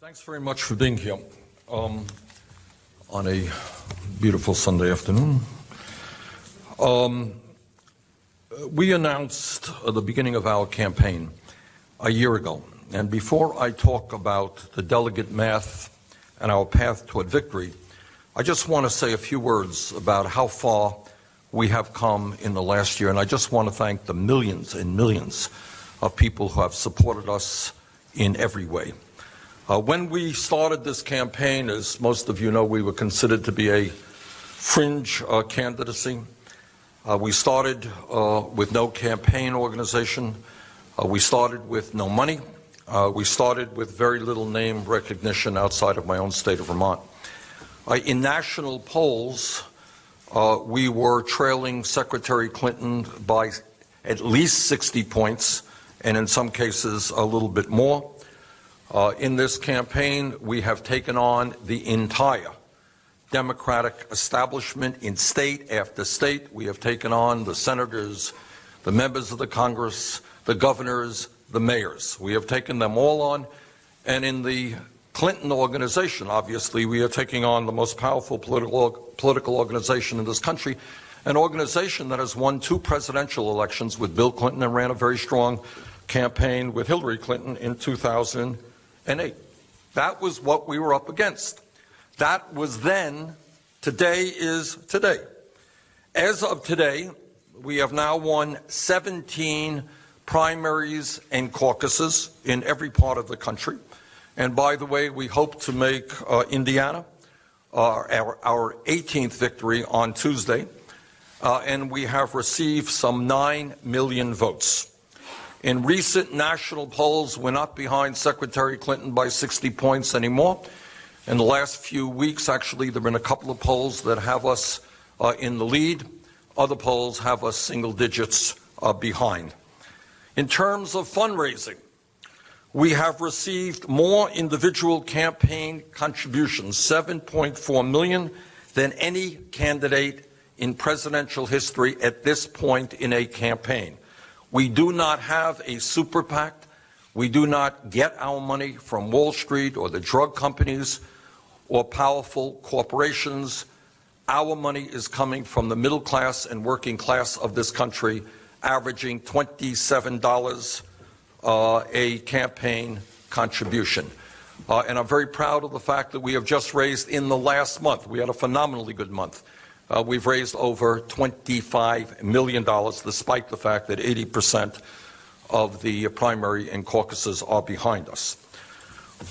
Thanks very much for being here on a beautiful Sunday afternoon. We announced the beginning of our campaign a year ago, and before I talk about the delegate math and our path toward victory, I just want to say a few words about how far we have come in the last year, and I just want to thank the millions and millions of people who have supported us in every way. When we started this campaign, as most of you know, we were considered to be a fringe candidacy. We started with no campaign organization. We started with no money. We started with very little name recognition outside of my own state of Vermont. In national polls, we were trailing Secretary Clinton by at least 60 points, and in some cases a little bit more. In this campaign, we have taken on the entire Democratic establishment in state after state. We have taken on the senators, the members of the Congress, the governors, the mayors. We have taken them all on. And in the Clinton organization, obviously, we are taking on the most powerful political organization in this country, an organization that has won 2 presidential elections with Bill Clinton and ran a very strong campaign with Hillary Clinton in 2008. That was what we were up against. That was then. Today is today. As of today, we have now won 17 primaries and caucuses in every part of the country. And by the way, we hope to make Indiana our 18th victory on Tuesday. And we have received some 9 million votes. In recent national polls, we're not behind Secretary Clinton by 60 points anymore. In the last few weeks, actually, there have been a couple of polls that have us in the lead. Other polls have us single digits behind. In terms of fundraising, we have received more individual campaign contributions, 7.4 million, than any candidate in presidential history at this point in a campaign. We do not have a super PAC. We do not get our money from Wall Street or the drug companies or powerful corporations. Our money is coming from the middle class and working class of this country, averaging $27 a campaign contribution. And I'm very proud of the fact that we have just raised in the last month, we had a phenomenally good month. We've raised over $25 million, despite the fact that 80% of the primary and caucuses are behind us.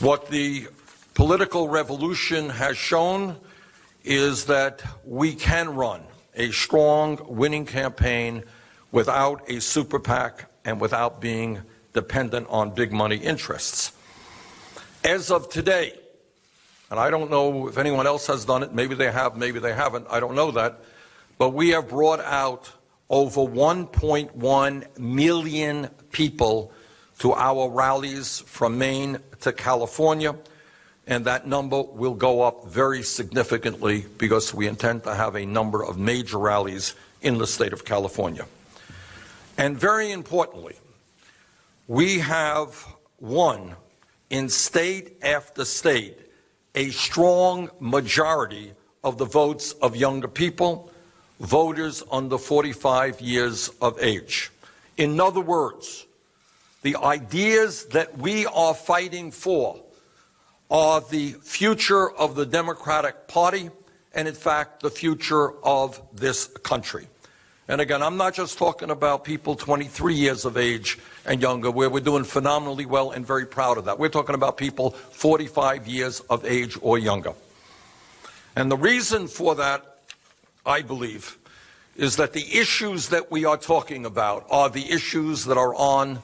What the political revolution has shown is that we can run a strong winning campaign without a super PAC and without being dependent on big money interests. As of today, and I don't know if anyone else has done it, maybe they have, maybe they haven't, I don't know that, but we have brought out over 1.1 million people to our rallies from Maine to California, and that number will go up very significantly because we intend to have a number of major rallies in the state of California. And very importantly, we have won in state after state a strong majority of the votes of younger people, voters under 45 years of age. In other words, the ideas that we are fighting for are the future of the Democratic Party and, in fact, the future of this country. And again, I'm not just talking about people 23 years of age and younger, where we're doing phenomenally well and very proud of that. We're talking about people 45 years of age or younger. And the reason for that, I believe, is that the issues that we are talking about are the issues that are on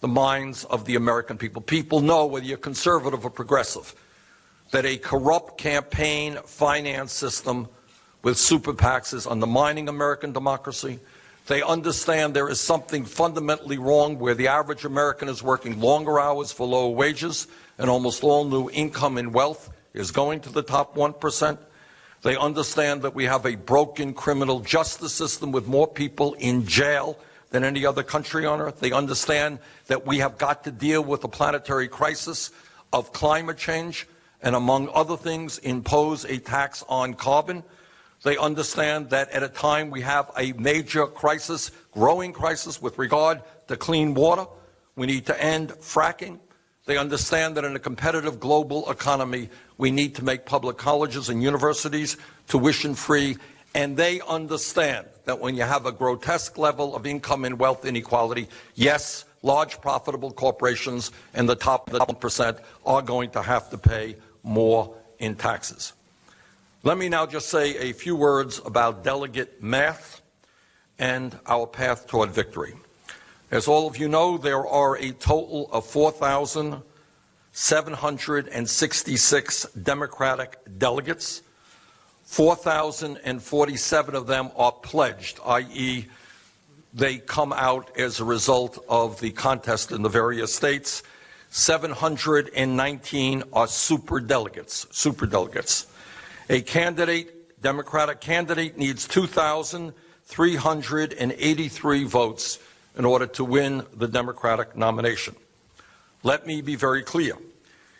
the minds of the American people. People know, whether you're conservative or progressive, that a corrupt campaign finance system with super PACs is undermining American democracy. They understand there is something fundamentally wrong where the average American is working longer hours for lower wages, and almost all new income and wealth is going to the top 1%. They understand that we have a broken criminal justice system with more people in jail than any other country on earth. They understand that we have got to deal with the planetary crisis of climate change and, among other things, impose a tax on carbon. They understand that at a time we have a major crisis, growing crisis with regard to clean water, we need to end fracking. They understand that in a competitive global economy, we need to make public colleges and universities tuition-free. And they understand that when you have a grotesque level of income and wealth inequality, yes, large profitable corporations and the top 1% are going to have to pay more in taxes. Let me now just say a few words about delegate math and our path toward victory. As all of you know, there are a total of 4,766 Democratic delegates. 4,047 of them are pledged, i.e., they come out as a result of the contest in the various states. 719 are superdelegates. A candidate, Democratic candidate, needs 2,383 votes in order to win the Democratic nomination. Let me be very clear.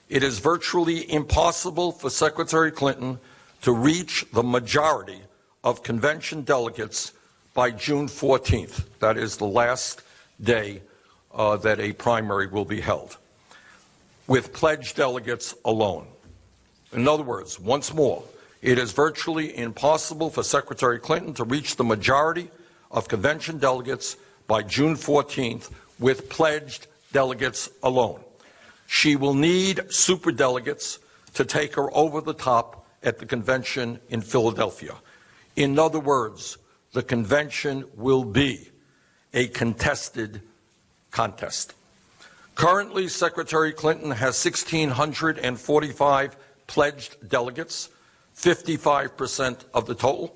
It is virtually impossible for Secretary Clinton to reach the majority of convention delegates by June 14th. That is the last day that a primary will be held, with pledged delegates alone. In other words, once more, it is virtually impossible for Secretary Clinton to reach the majority of convention delegates by June 14th with pledged delegates alone. She will need superdelegates to take her over the top at the convention in Philadelphia. In other words, the convention will be a contested contest. Currently, Secretary Clinton has 1,645 pledged delegates, 55% of the total.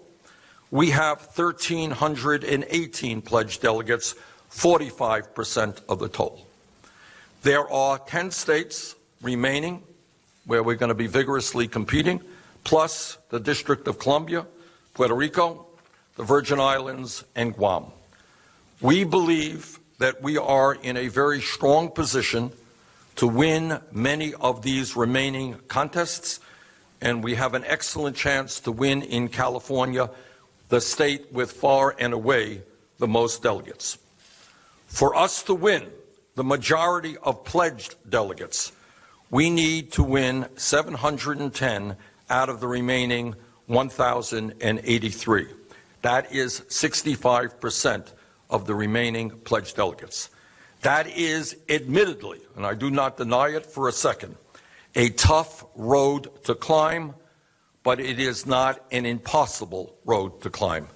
We have 1,318 pledged delegates, 45% of the total. There are 10 states remaining where we're going to be vigorously competing, plus the District of Columbia, Puerto Rico, the Virgin Islands, and Guam. We believe that we are in a very strong position to win many of these remaining contests, and we have an excellent chance to win in California, the state with far and away the most delegates. For us to win the majority of pledged delegates, we need to win 710 out of the remaining 1,083. That is 65% of the remaining pledged delegates. That is admittedly, and I do not deny it for a second, a tough road to climb, but it is not an impossible road to climb.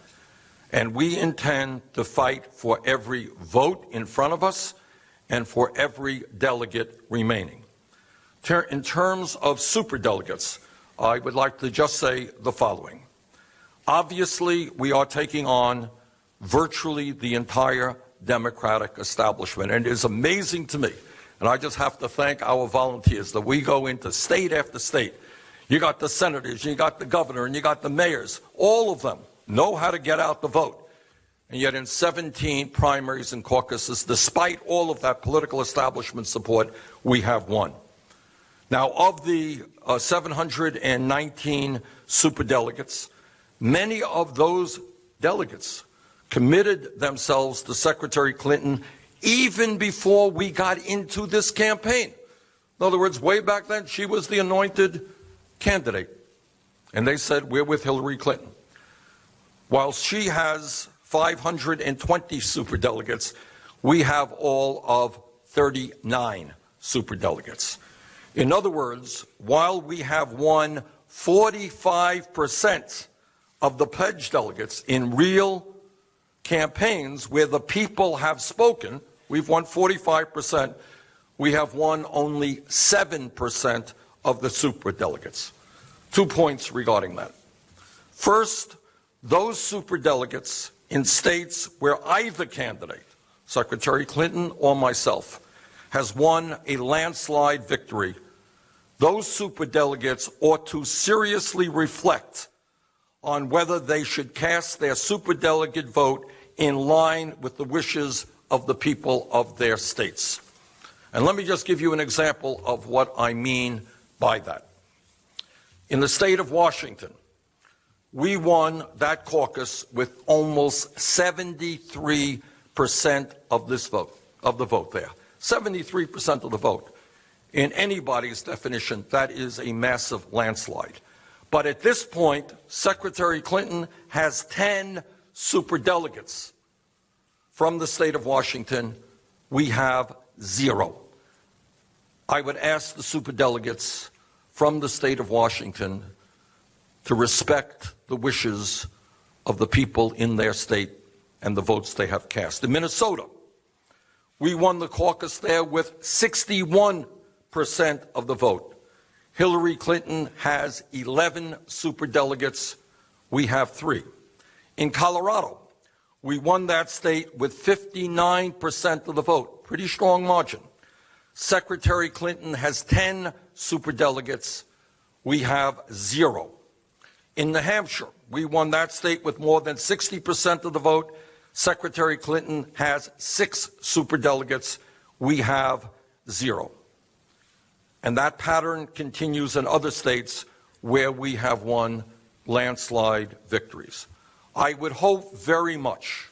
And we intend to fight for every vote in front of us and for every delegate remaining. In terms of superdelegates, I would like to just say the following. Obviously, we are taking on virtually the entire Democratic establishment, and it is amazing to me, and I just have to thank our volunteers, that we go into state after state. You got the senators, you got the governor, and you got the mayors. All of them know how to get out the vote. And yet in 17 primaries and caucuses, despite all of that political establishment support, we have won. Now, of the 719 superdelegates, many of those delegates committed themselves to Secretary Clinton even before we got into this campaign. In other words, way back then, she was the anointed candidate. And they said, we're with Hillary Clinton. While she has 520 superdelegates, we have all of 39 superdelegates. In other words, while we have won 45% of the pledged delegates in real campaigns where the people have spoken, we've won 45%, we have won only 7% of the superdelegates. 2 points regarding that. First, those superdelegates in states where either candidate, Secretary Clinton or myself, has won a landslide victory, those superdelegates ought to seriously reflect on whether they should cast their superdelegate vote in line with the wishes of the people of their states. And let me just give you an example of what I mean by that. In the state of Washington, we won that caucus with almost 73% of the vote there. 73% of the vote. In anybody's definition, that is a massive landslide. But at this point, Secretary Clinton has 10 superdelegates from the state of Washington. We have 0. I would ask the superdelegates from the state of Washington to respect the wishes of the people in their state and the votes they have cast. In Minnesota, we won the caucus there with 61% of the vote. Hillary Clinton has 11 superdelegates. We have 3. In Colorado, we won that state with 59% of the vote. Pretty strong margin. Secretary Clinton has 10 superdelegates. We have 0. In New Hampshire, we won that state with more than 60% of the vote. Secretary Clinton has 6 superdelegates. We have 0. And that pattern continues in other states where we have won landslide victories. I would hope very much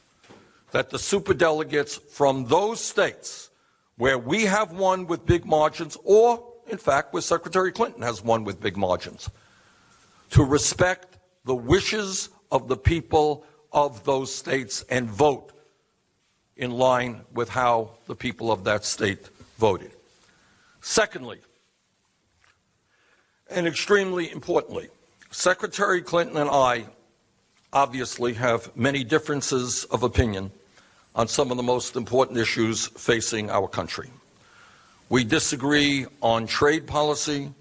that the superdelegates from those states where we have won with big margins, or, in fact, where Secretary Clinton has won with big margins, to respect the wishes of the people of those states and vote in line with how the people of that state voted. Secondly, and extremely importantly, Secretary Clinton and I obviously have many differences of opinion on some of the most important issues facing our country. We disagree on trade policy,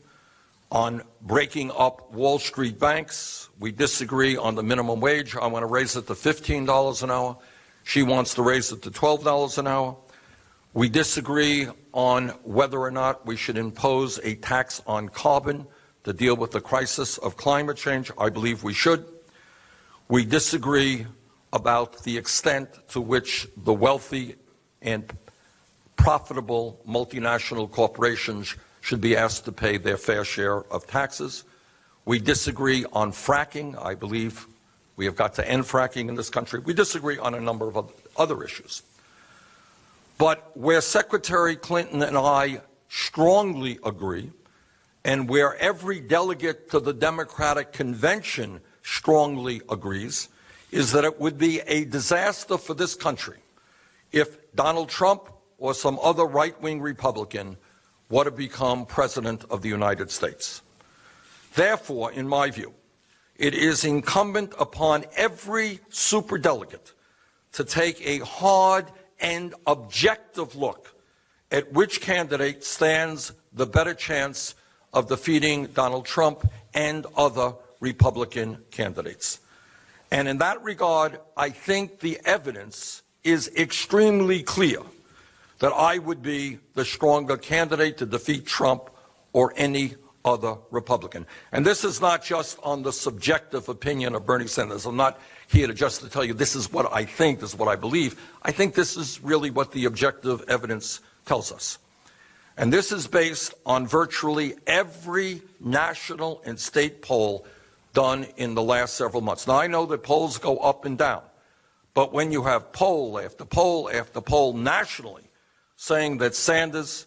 on breaking up Wall Street banks. We disagree on the minimum wage. I want to raise it to $15 an hour. She wants to raise it to $12 an hour. We disagree on whether or not we should impose a tax on carbon to deal with the crisis of climate change. I believe we should. We disagree about the extent to which the wealthy and profitable multinational corporations should be asked to pay their fair share of taxes. We disagree on fracking. I believe we have got to end fracking in this country. We disagree on a number of other issues. But where Secretary Clinton and I strongly agree, and where every delegate to the Democratic Convention strongly agrees, is that it would be a disaster for this country if Donald Trump or some other right-wing Republican were to become President of the United States. Therefore, in my view, it is incumbent upon every superdelegate to take a hard and objective look at which candidate stands the better chance of defeating Donald Trump and other Republican candidates. And in that regard, I think the evidence is extremely clear that I would be the stronger candidate to defeat Trump or any other Republican. And this is not just on the subjective opinion of Bernie Sanders. I'm not here to tell you this is what I think, this is what I believe. I think this is really what the objective evidence tells us. And this is based on virtually every national and state poll done in the last several months. Now, I know that polls go up and down, but when you have poll after poll after poll nationally saying that Sanders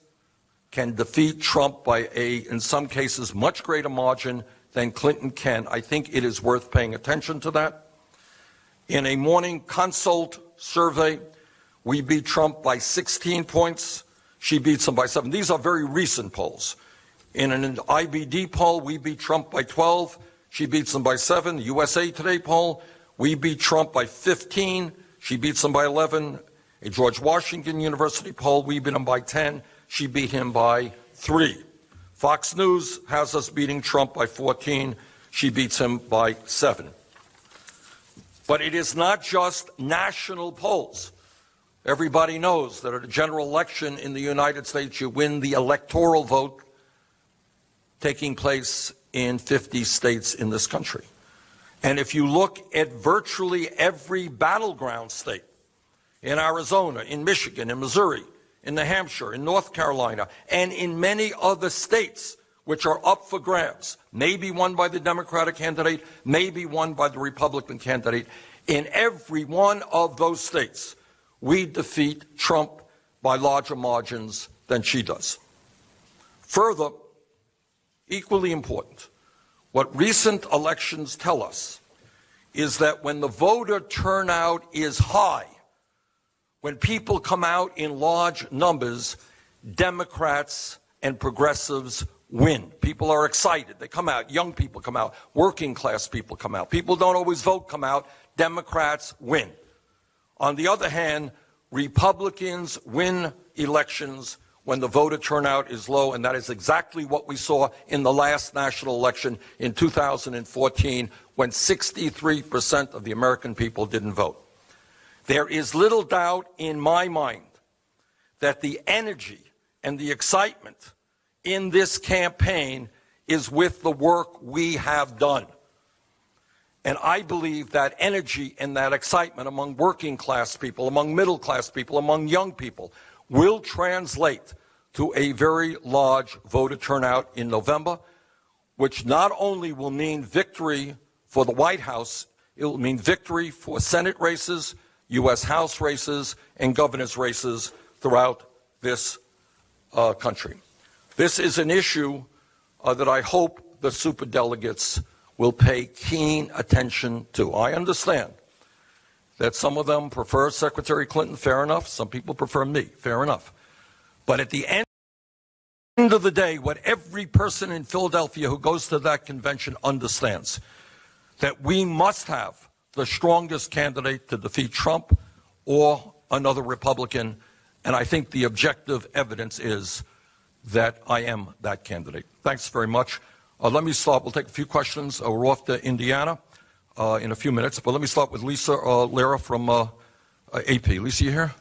can defeat Trump by in some cases, much greater margin than Clinton can, I think it is worth paying attention to that. In a Morning Consult survey, we beat Trump by 16 points. She beats him by 7. These are very recent polls. In an IBD poll, we beat Trump by 12. She beats him by 7. The USA Today poll, we beat Trump by 15. She beats him by 11. A George Washington University poll, we beat him by 10. She beat him by 3. Fox News has us beating Trump by 14. She beats him by 7. But it is not just national polls. Everybody knows that at a general election in the United States, you win the electoral vote taking place in 50 states in this country. And if you look at virtually every battleground state, in Arizona, in Michigan, in Missouri, in New Hampshire, in North Carolina, and in many other states which are up for grabs, maybe won by the Democratic candidate, maybe won by the Republican candidate. In every one of those states, we defeat Trump by larger margins than she does. Further, equally important, what recent elections tell us is that when the voter turnout is high, when people come out in large numbers, Democrats and progressives win. People are excited. They come out. Young people come out. Working class people come out. People don't always vote come out. Democrats win. On the other hand, Republicans win elections when the voter turnout is low, and that is exactly what we saw in the last national election in 2014, when 63% of the American people didn't vote. There is little doubt in my mind that the energy and the excitement in this campaign is with the work we have done. And I believe that energy and that excitement among working class people, among middle class people, among young people will translate to a very large voter turnout in November, which not only will mean victory for the White House, it will mean victory for Senate races, U.S. House races, and governor's races throughout this country. This is an issue that I hope the superdelegates will pay keen attention to. I understand that some of them prefer Secretary Clinton, fair enough. Some people prefer me, fair enough. But at the end of the day, what every person in Philadelphia who goes to that convention understands, that we must have the strongest candidate to defeat Trump or another Republican, and I think the objective evidence is that I am that candidate. Thanks very much. Let me start. We'll take a few questions. We're off to Indiana in a few minutes, but let me start with Lisa Lera from AP. Lisa, you here?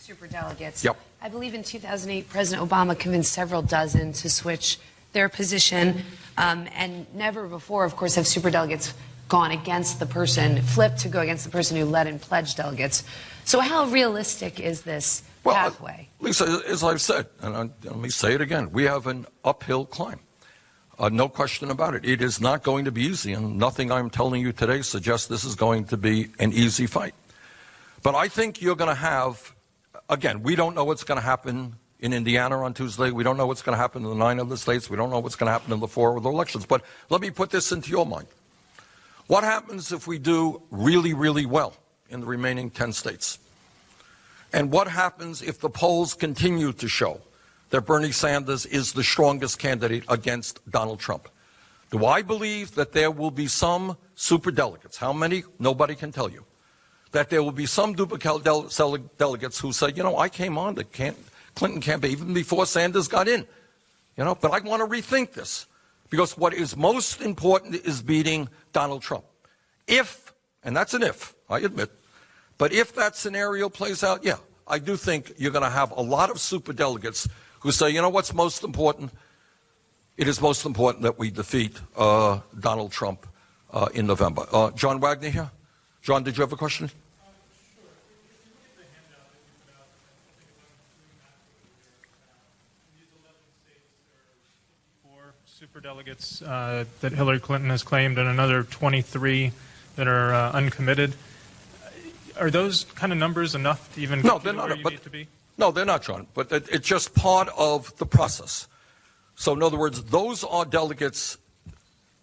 Superdelegates. Yep. I believe in 2008, President Obama convinced several dozen to switch their position, and never before, of course, have superdelegates gone against the person, flipped to go against the person who led and pledged delegates. So how realistic is this pathway? Lisa, as I've said, and let me say it again, we have an uphill climb. No question about it. It is not going to be easy, and nothing I'm telling you today suggests this is going to be an easy fight. But I think you're going to have, again, we don't know what's going to happen in Indiana on Tuesday. We don't know what's going to happen in the 9 other states. We don't know what's going to happen in the 4 other elections. But let me put this into your mind. What happens if we do really, really well in the remaining 10 states? And what happens if the polls continue to show that Bernie Sanders is the strongest candidate against Donald Trump? Do I believe that there will be some superdelegates? How many? Nobody can tell you. That there will be some delegates who say, you know, I came on the Clinton campaign even before Sanders got in, you know, but I want to rethink this. Because what is most important is beating Donald Trump. If, and that's an if, I admit, but if that scenario plays out, yeah, I do think you're going to have a lot of superdelegates who say, you know what's most important? It is most important that we defeat Donald Trump in November. John Wagner here. John, did you have a question? Superdelegates that Hillary Clinton has claimed, and another 23 that are uncommitted. Are those kind of numbers enough to even no, they're not, where you need to be? No, they're not, John. But it's just part of the process. So, in other words, those are delegates.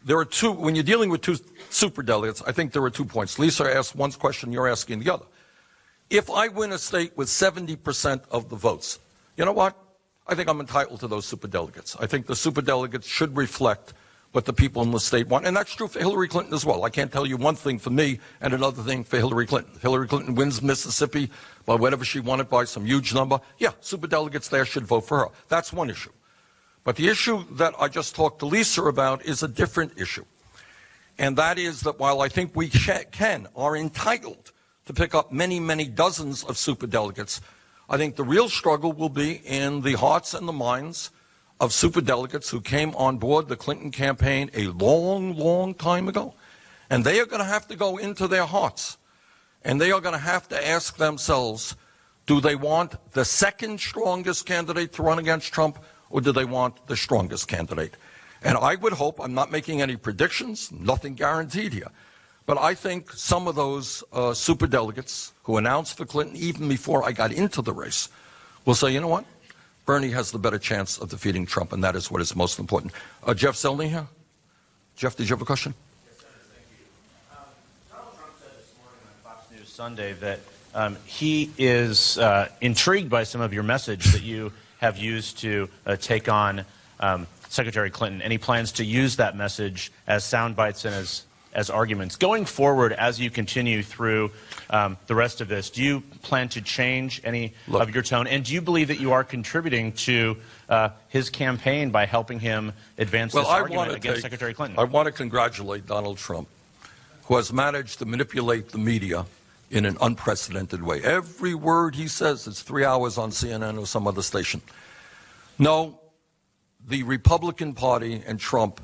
There are two. When you're dealing with two superdelegates, I think there are 2 points. Lisa asked one question, you're asking the other. If I win a state with 70% of the votes, you know what? I think I'm entitled to those superdelegates. I think the superdelegates should reflect what the people in the state want. And that's true for Hillary Clinton as well. I can't tell you one thing for me and another thing for Hillary Clinton. Hillary Clinton wins Mississippi by whatever she wanted by some huge number. Yeah, superdelegates there should vote for her. That's one issue. But the issue that I just talked to Lisa about is a different issue. And that is that while I think we are entitled to pick up many, many dozens of superdelegates, I think the real struggle will be in the hearts and the minds of superdelegates who came on board the Clinton campaign a long, long time ago. And they are going to have to go into their hearts And they are going to have to ask themselves, do they want the second strongest candidate to run against Trump, or do they want the strongest candidate? And I would hope, I'm not making any predictions, nothing guaranteed here, but I think some of those superdelegates who announced for Clinton even before I got into the race will say, you know what, Bernie has the better chance of defeating Trump, and that is what is most important. Jeff Zelny here. Jeff, did you have a question? Yes, Senator, thank you. Donald Trump said this morning on Fox News Sunday that he is intrigued by some of your message that you have used to take on Secretary Clinton, and he plans to use that message as sound bites and as arguments. Going forward, as you continue through the rest of this, do you plan to change any of your tone? And do you believe that you are contributing to his campaign by helping him advance this argument against Secretary Clinton? I want to congratulate Donald Trump, who has managed to manipulate the media in an unprecedented way. Every word he says is 3 hours on CNN or some other station. No, the Republican Party and Trump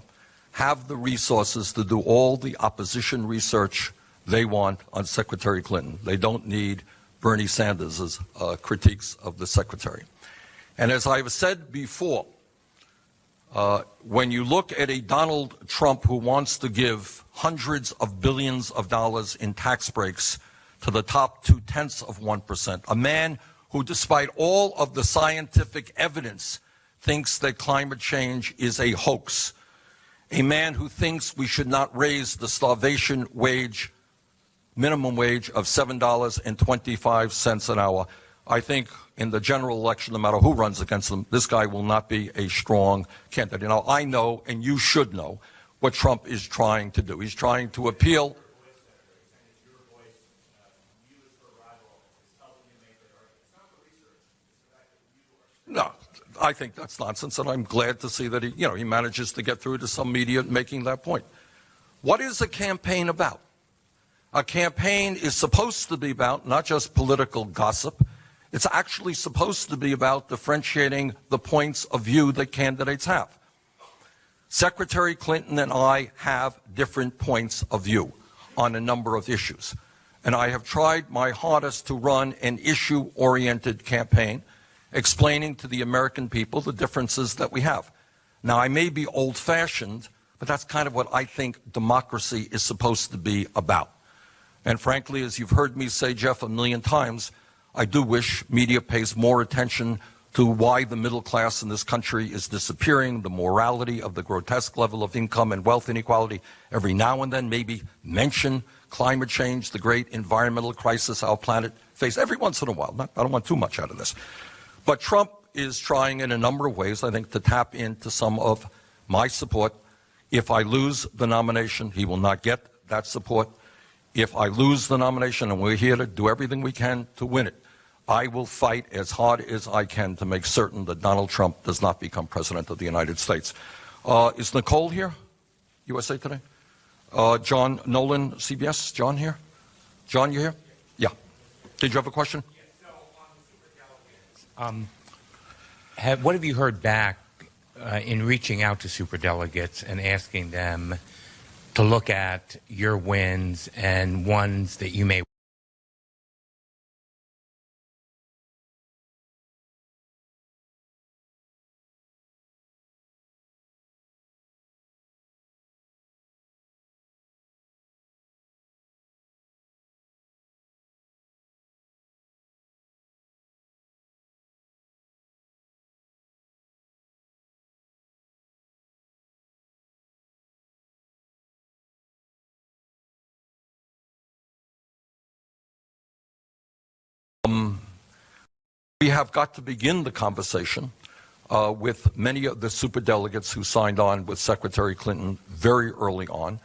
have the resources to do all the opposition research they want on Secretary Clinton. They don't need Bernie Sanders' critiques of the secretary. And as I've said before, when you look at a Donald Trump who wants to give hundreds of billions of dollars in tax breaks to the top 0.2%, a man who, despite all of the scientific evidence, thinks that climate change is a hoax, a man who thinks we should not raise the starvation wage, minimum wage of $7.25 an hour. I think in the general election, no matter who runs against him, this guy will not be a strong candidate. Now, I know, and you should know, what Trump is trying to do. He's trying to appeal. No, I think that's nonsense, and I'm glad to see that he manages to get through to some media making that point. What is a campaign about? A campaign is supposed to be about not just political gossip. It's actually supposed to be about differentiating the points of view that candidates have. Secretary Clinton and I have different points of view on a number of issues, and I have tried my hardest to run an issue-oriented campaign explaining to the American people the differences that we have. Now, I may be old-fashioned, but that's kind of what I think democracy is supposed to be about. And frankly, as you've heard me say, Jeff, 1,000,000 times, I do wish media pays more attention to why the middle class in this country is disappearing, the morality of the grotesque level of income and wealth inequality. Every now and then, maybe mention climate change, the great environmental crisis our planet faces. Every once in a while. I don't want too much out of this. But Trump is trying in a number of ways, I think, to tap into some of my support. If I lose the nomination, he will not get that support. If I lose the nomination, and we're here to do everything we can to win it, I will fight as hard as I can to make certain that Donald Trump does not become president of the United States. Is Nicole here? USA Today? John Nolan, CBS. John here? John, you here? Yeah. Did you have a question? What have you heard back in reaching out to superdelegates and asking them to look at your wins and ones that you may We have got to begin the conversation with many of the superdelegates who signed on with Secretary Clinton very early on.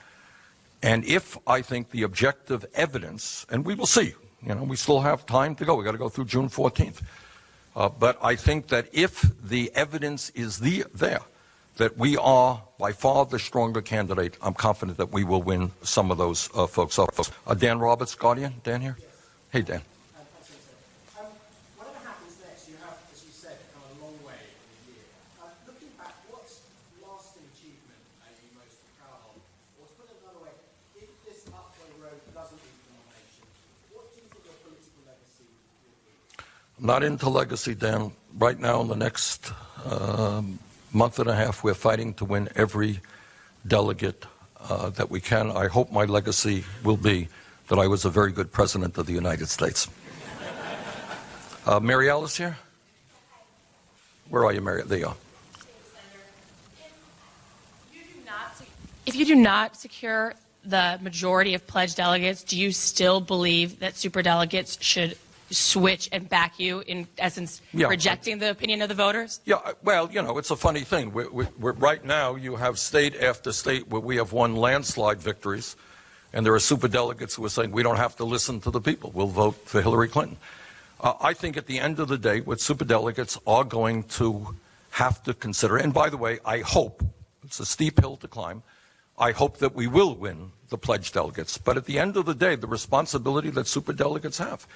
And if I think the objective evidence, and we will see, we still have time to go. We've got to go through June 14th. But I think that if the evidence is there, that we are by far the stronger candidate, I'm confident that we will win some of those folks. Dan Roberts, Guardian. Dan here? Hey, Dan. Whatever happens next, you have, as you said, come a long way in a year. Looking back, what's lasting achievement are you most proud of? Or to put it another way, if this uphill road doesn't lead to nomination, what do Not into legacy, Dan. Right now, in the next month and a half, we're fighting to win every delegate that we can. I hope my legacy will be that I was a very good president of the United States. Mary Alice here? Where are you, Mary? There you are. If you do not secure the majority of pledged delegates, do you still believe that superdelegates should switch and back you, in essence, rejecting the opinion of the voters? Yeah, well, you know, it's a funny thing. We're right now, you have state after state where we have won landslide victories, and there are superdelegates who are saying we don't have to listen to the people. We'll vote for Hillary Clinton. I think at the end of the day, what superdelegates are going to have to consider, and by the way, I hope, it's a steep hill to climb, I hope that we will win the pledged delegates. But at the end of the day, the responsibility that superdelegates have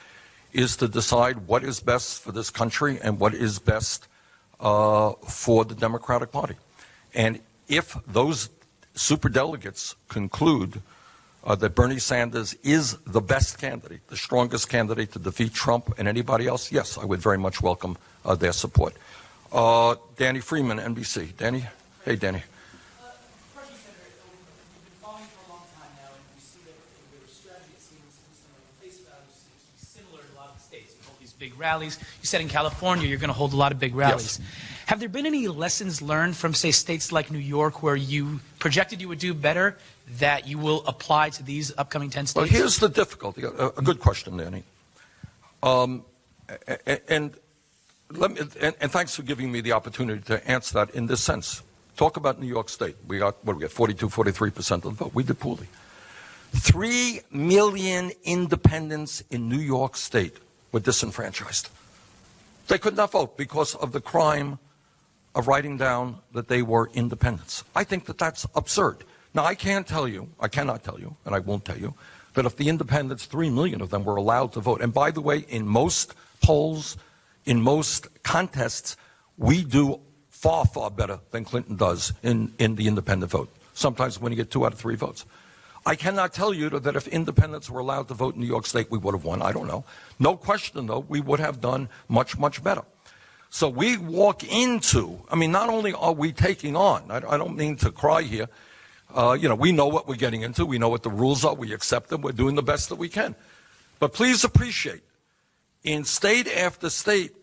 is to decide what is best for this country and what is best for the Democratic Party. And if those superdelegates conclude that Bernie Sanders is the best candidate, the strongest candidate to defeat Trump and anybody else, yes, I would very much welcome their support. Danny Freeman, NBC. Danny? Hey, Danny. Big rallies. You said in California you're going to hold a lot of big rallies. Yes. Have there been any lessons learned from, say, states like New York where you projected you would do better that you will apply to these upcoming 10 states? Well, here's the difficulty. A good question, Danny. And thanks for giving me the opportunity to answer that in this sense. Talk about New York State. We got 42, 43% of the vote. We did poorly. 3 million independents in New York State were disenfranchised. They could not vote because of the crime of writing down that they were independents. I think that that's absurd. Now, I cannot tell you, and I won't tell you, that if the independents, 3 million of them, were allowed to vote, and by the way, in most polls, in most contests, we do far, far better than Clinton does in the independent vote. Sometimes when you get 2 out of 3 votes. I cannot tell you that if independents were allowed to vote in New York State, we would have won. I don't know. No question, though, we would have done much, much better. So we walk into, I mean, not only are we taking on, I don't mean to cry here, we know what we're getting into. We know what the rules are. We accept them. We're doing the best that we can. But please appreciate, in state after state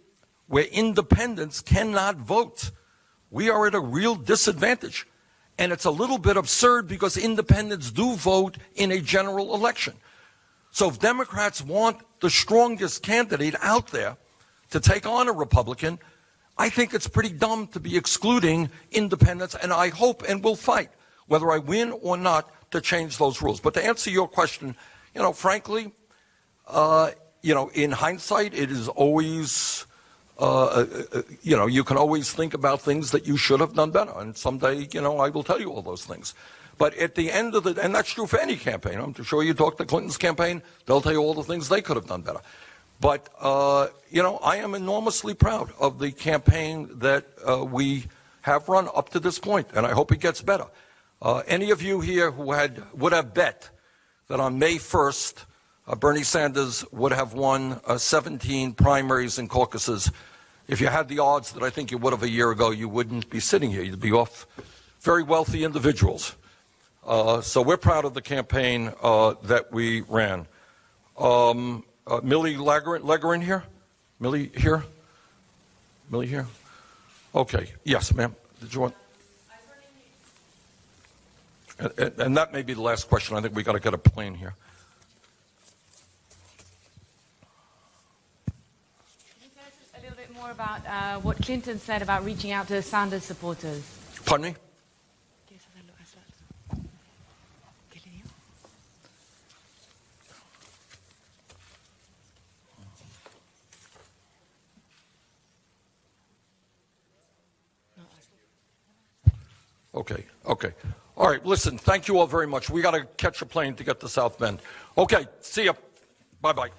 where independents cannot vote, we are at a real disadvantage. And it's a little bit absurd because independents do vote in a general election. So if Democrats want the strongest candidate out there to take on a Republican, I think it's pretty dumb to be excluding independents, and I hope and will fight, whether I win or not, to change those rules. But to answer your question, frankly, in hindsight, it is always... you can always think about things that you should have done better. And someday, I will tell you all those things. But at the end of and that's true for any campaign. I'm sure you talk to Clinton's campaign, they'll tell you all the things they could have done better. But, I am enormously proud of the campaign that we have run up to this point, and I hope it gets better. Any of you here who would have bet that on May 1st, Bernie Sanders would have won 17 primaries and caucuses. If you had the odds that I think you would have a year ago, you wouldn't be sitting here. You'd be off very wealthy individuals. So we're proud of the campaign that we ran. Millie Legerin here? Millie here? Millie here? Okay. Yes, ma'am. Did you want? And that may be the last question. I think we got to get a plane here. More about what Clinton said about reaching out to Sanders supporters. Pardon me? Okay. All right, listen, thank you all very much. We got to catch a plane to get to South Bend. Okay, see ya. Bye-bye.